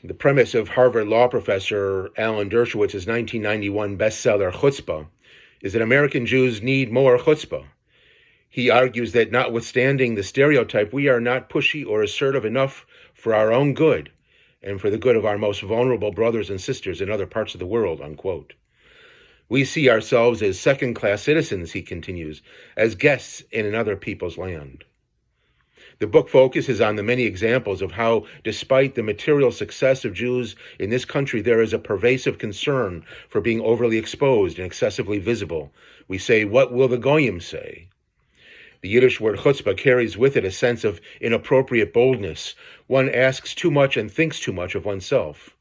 The premise of Harvard law professor Alan Dershowitz's 1991 bestseller Chutzpah is that American Jews need more chutzpah. He argues that notwithstanding the stereotype, we are not pushy or assertive enough for our own good and for the good of our most vulnerable brothers and sisters in other parts of the world, unquote. We see ourselves as second-class citizens, he continues, as guests in another people's land. The book focuses on the many examples of how, despite the material success of Jews in this country, there is a pervasive concern for being overly exposed and excessively visible. We say, what will the goyim say? The Yiddish word chutzpah carries with it a sense of inappropriate boldness. One asks too much and thinks too much of oneself.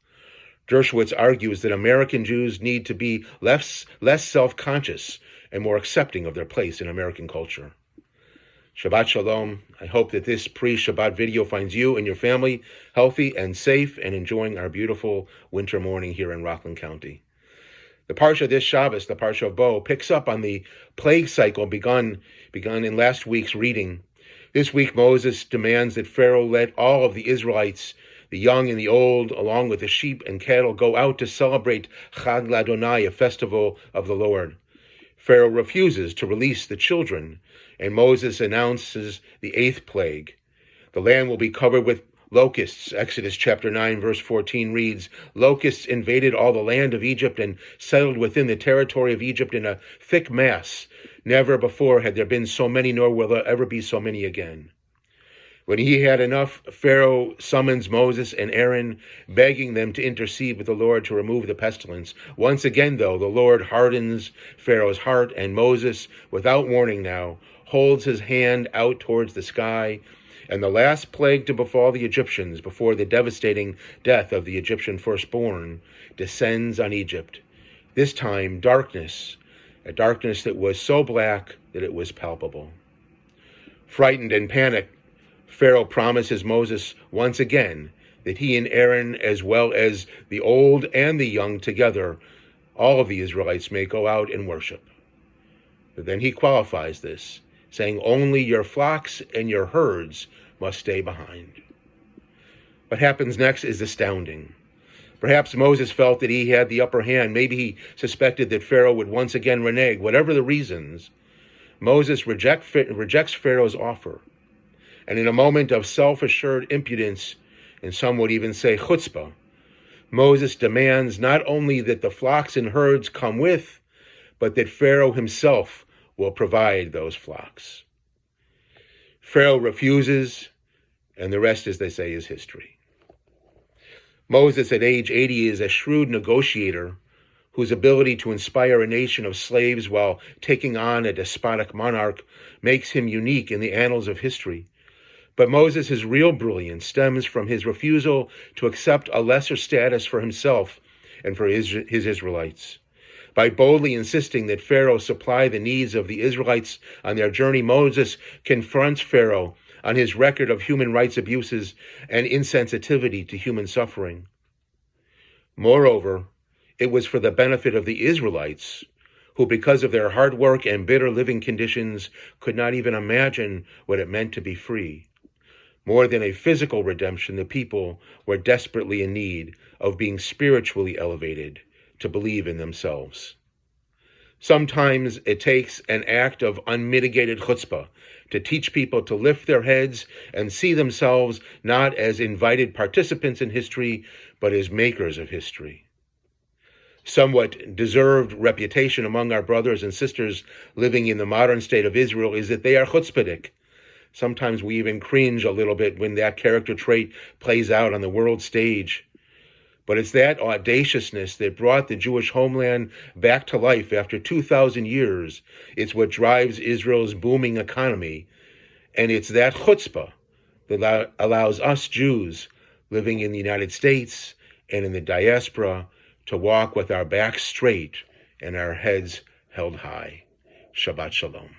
Dershowitz argues that American Jews need to be less self-conscious and more accepting of their place in American culture. Shabbat Shalom. I hope that this pre-Shabbat video finds you and your family healthy and safe and enjoying our beautiful winter morning here in Rockland County. The Parshah this Shabbos, the Parshah of Bo, picks up on the plague cycle begun in last week's reading. This week, Moses demands that Pharaoh let all of the Israelites, the young and the old, along with the sheep and cattle, go out to celebrate Chag Ladonai, a festival of the Lord. Pharaoh refuses to release the children, and Moses announces the 8th plague. The land will be covered with locusts. Exodus chapter 9, verse 14 reads, locusts invaded all the land of Egypt and settled within the territory of Egypt in a thick mass. Never before had there been so many, nor will there ever be so many again. When he had enough, Pharaoh summons Moses and Aaron, begging them to intercede with the Lord to remove the pestilence. Once again, though, the Lord hardens Pharaoh's heart, and Moses, without warning now, holds his hand out towards the sky, and the last plague to befall the Egyptians before the devastating death of the Egyptian firstborn descends on Egypt. This time, darkness, a darkness that was so black that it was palpable. Frightened and panicked, Pharaoh promises Moses once again that he and Aaron, as well as the old and the young together, all of the Israelites may go out and worship. But then he qualifies this, saying only your flocks and your herds must stay behind. What happens next is astounding. Perhaps Moses felt that he had the upper hand. Maybe he suspected that Pharaoh would once again renege. Whatever the reasons, Moses rejects Pharaoh's offer. And in a moment of self-assured impudence, and some would even say chutzpah, Moses demands not only that the flocks and herds come with, but that Pharaoh himself will provide those flocks. Pharaoh refuses, and the rest, as they say, is history. Moses, at age 80, is a shrewd negotiator whose ability to inspire a nation of slaves while taking on a despotic monarch makes him unique in the annals of history. But Moses' real brilliance stems from his refusal to accept a lesser status for himself and for his Israelites. By boldly insisting that Pharaoh supply the needs of the Israelites on their journey, Moses confronts Pharaoh on his record of human rights abuses and insensitivity to human suffering. Moreover, it was for the benefit of the Israelites, who, because of their hard work and bitter living conditions, could not even imagine what it meant to be free. More than a physical redemption, the people were desperately in need of being spiritually elevated to believe in themselves. Sometimes it takes an act of unmitigated chutzpah to teach people to lift their heads and see themselves not as invited participants in history, but as makers of history. Somewhat deserved reputation among our brothers and sisters living in the modern state of Israel is that they are chutzpahdik. Sometimes we even cringe a little bit when that character trait plays out on the world stage. But it's that audaciousness that brought the Jewish homeland back to life after 2,000 years. It's what drives Israel's booming economy. And it's that chutzpah that allows us Jews living in the United States and in the diaspora to walk with our backs straight and our heads held high. Shabbat Shalom.